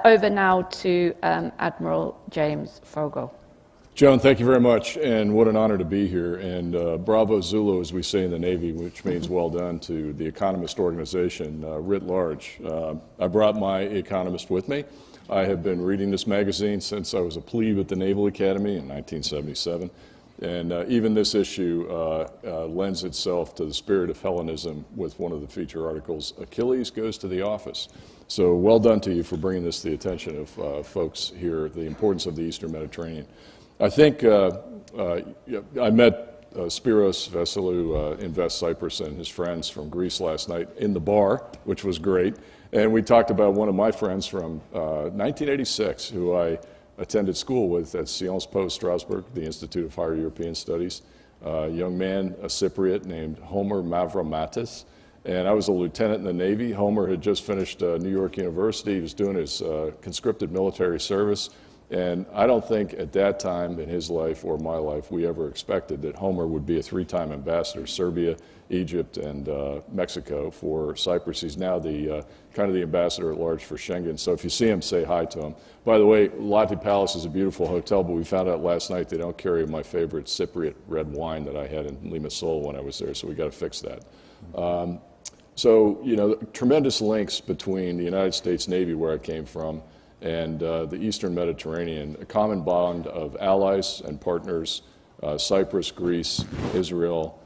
Over now to Admiral James Foggo. Joan, thank you very much, and what an honor to be here. And bravo Zulu, as we say in the Navy, which means well done to the Economist organization writ large. I brought my Economist with me. I have been reading this magazine since I was a plebe at the Naval Academy in 1977. And even this issue lends itself to the spirit of Hellenism with one of the feature articles, Achilles Goes to the Office. So well done to you for bringing this to the attention of folks here, the importance of the Eastern Mediterranean. I think I met Spiros Veselou, Invest Cyprus, and his friends from Greece last night in the bar, which was great. And we talked about one of my friends from 1986, who I attended school with at Sciences Po Strasbourg, the Institute of Higher European Studies. A young man, a Cypriot named Homer Mavromatis. And I was a lieutenant in the Navy. Homer had just finished New York University. He was doing his conscripted military service. And I don't think at that time in his life or my life we ever expected that Homer would be a three-time ambassador, Serbia, Egypt, and Mexico for Cyprus. He's now the kind of the ambassador at large for Schengen. So if you see him, say hi to him. By the way, Lotte Palace is a beautiful hotel, but we found out last night they don't carry my favorite Cypriot red wine that I had in Limassol when I was there, so we got to fix that. So, you know, tremendous links between the United States Navy, where I came from, and the Eastern Mediterranean, a common bond of allies and partners, Cyprus, Greece, Israel,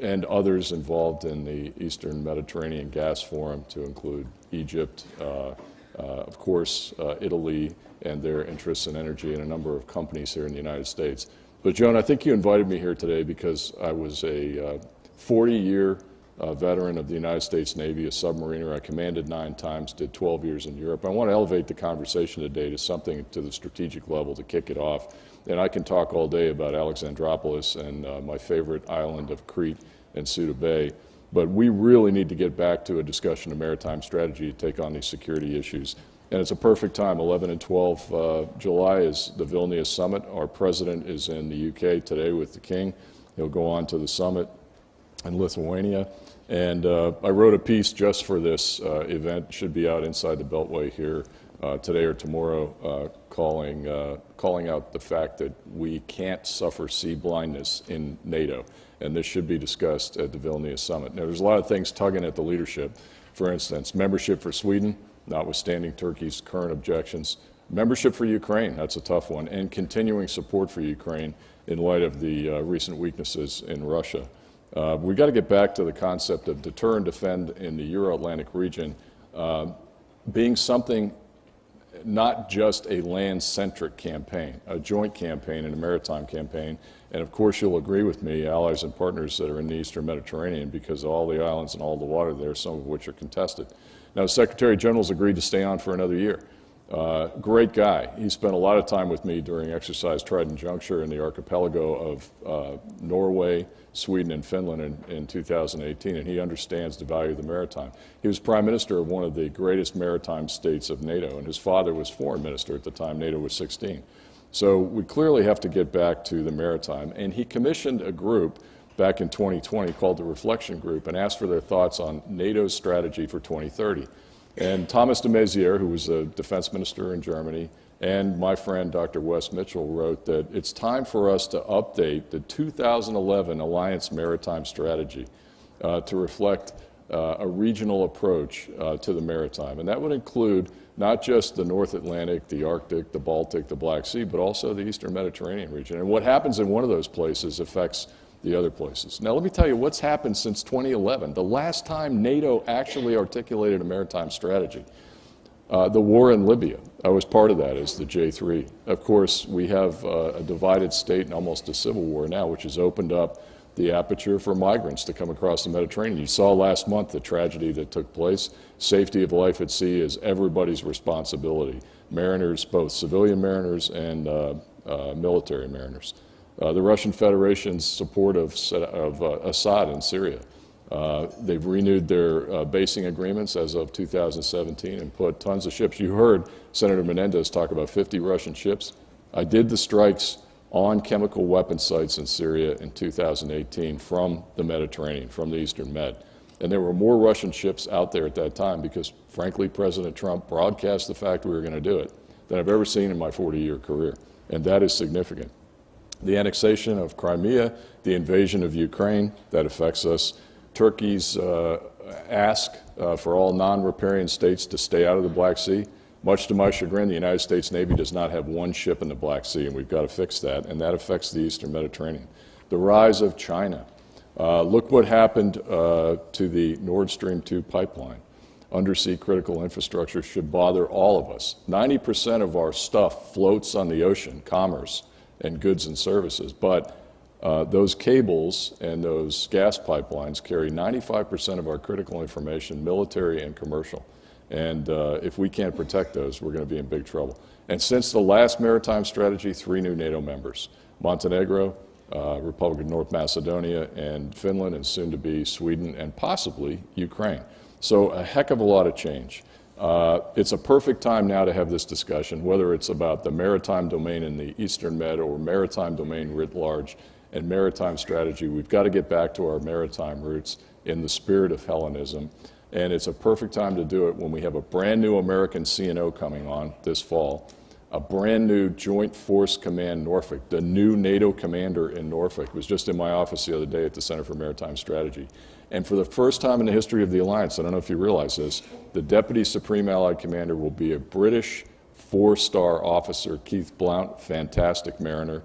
and others involved in the Eastern Mediterranean Gas Forum, to include Egypt, of course, Italy, and their interests in energy, and a number of companies here in the United States. But Joan, I think you invited me here today because I was a 40-year veteran of the United States Navy, a submariner. I commanded 9 times, did 12 years in Europe. I want to elevate the conversation today to something to the strategic level to kick it off. And I can talk all day about Alexandroupolis and my favorite island of Crete and Suda Bay. But we really need to get back to a discussion of maritime strategy to take on these security issues. And it's a perfect time. 11 and 12 July is the Vilnius Summit. Our president is in the UK today with the King. He'll go on to the summit in Lithuania. And I wrote a piece just for this event, should be out inside the Beltway here today or tomorrow, calling out the fact that we can't suffer sea blindness in NATO. And this should be discussed at the Vilnius Summit. Now, there's a lot of things tugging at the leadership. For instance, membership for Sweden, notwithstanding Turkey's current objections. Membership for Ukraine, that's a tough one. And continuing support for Ukraine in light of the recent weaknesses in Russia. We've got to get back to the concept of deter and defend in the Euro-Atlantic region being something, not just a land-centric campaign, a joint campaign and a maritime campaign. And of course, you'll agree with me, allies and partners that are in the Eastern Mediterranean, because all the islands and all the water there, some of which are contested. Now, the Secretary General's agreed to stay on for another year. Great guy. He spent a lot of time with me during exercise Trident Juncture in the archipelago of Norway, Sweden, and Finland in 2018, and he understands the value of the maritime. He was Prime Minister of one of the greatest maritime states of NATO, and his father was Foreign Minister at the time NATO was 16. So we clearly have to get back to the maritime, and he commissioned a group back in 2020 called the Reflection Group and asked for their thoughts on NATO's strategy for 2030. And Thomas de Maizière, who was a defense minister in Germany, and my friend Dr. Wes Mitchell wrote that it's time for us to update the 2011 Alliance Maritime Strategy to reflect a regional approach to the maritime. And that would include not just the North Atlantic, the Arctic, the Baltic, the Black Sea, but also the Eastern Mediterranean region. And what happens in one of those places affects the other places. Now, let me tell you what's happened since 2011. The last time NATO actually articulated a maritime strategy, the war in Libya. I was part of that as the J3. Of course, we have a divided state and almost a civil war now, which has opened up the aperture for migrants to come across the Mediterranean. You saw last month the tragedy that took place. Safety of life at sea is everybody's responsibility. Mariners, both civilian mariners and military mariners. The Russian Federation's support of Assad in Syria. They've renewed their basing agreements as of 2017 and put tons of ships. You heard Senator Menendez talk about 50 Russian ships. I did the strikes on chemical weapon sites in Syria in 2018 from the Mediterranean, from the Eastern Med. And there were more Russian ships out there at that time because, frankly, President Trump broadcast the fact we were going to do it than I've ever seen in my 40-year career. And that is significant. The annexation of Crimea, the invasion of Ukraine, that affects us. Turkey's ask for all non-riparian states to stay out of the Black Sea. Much to my chagrin, the United States Navy does not have one ship in the Black Sea, and we've got to fix that, and that affects the Eastern Mediterranean. The rise of China. Look what happened to the Nord Stream 2 pipeline. Undersea critical infrastructure should bother all of us. 90% of our stuff floats on the ocean, commerce and goods and services, but those cables and those gas pipelines carry 95% of our critical information, military and commercial. And if we can't protect those, we're going to be in big trouble. And since the last maritime strategy, 3 new NATO members: Montenegro, Republic of North Macedonia, and Finland, and soon to be Sweden, and possibly Ukraine. So a heck of a lot of change. It's a perfect time now to have this discussion, whether it's about the maritime domain in the Eastern Med or maritime domain writ large and maritime strategy. We've got to get back to our maritime roots in the spirit of Hellenism. And it's a perfect time to do it when we have a brand new American CNO coming on this fall, a brand new Joint Force Command Norfolk, the new NATO commander in Norfolk, was just in my office the other day at the Center for Maritime Strategy. And for the first time in the history of the alliance, I don't know if you realize this, the Deputy Supreme Allied Commander will be a British 4-star officer, Keith Blount, fantastic mariner.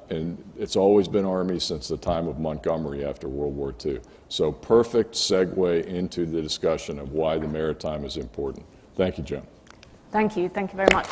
And it's always been Army since the time of Montgomery after World War II. So perfect segue into the discussion of why the maritime is important. Thank you, Joan. Thank you. Thank you very much.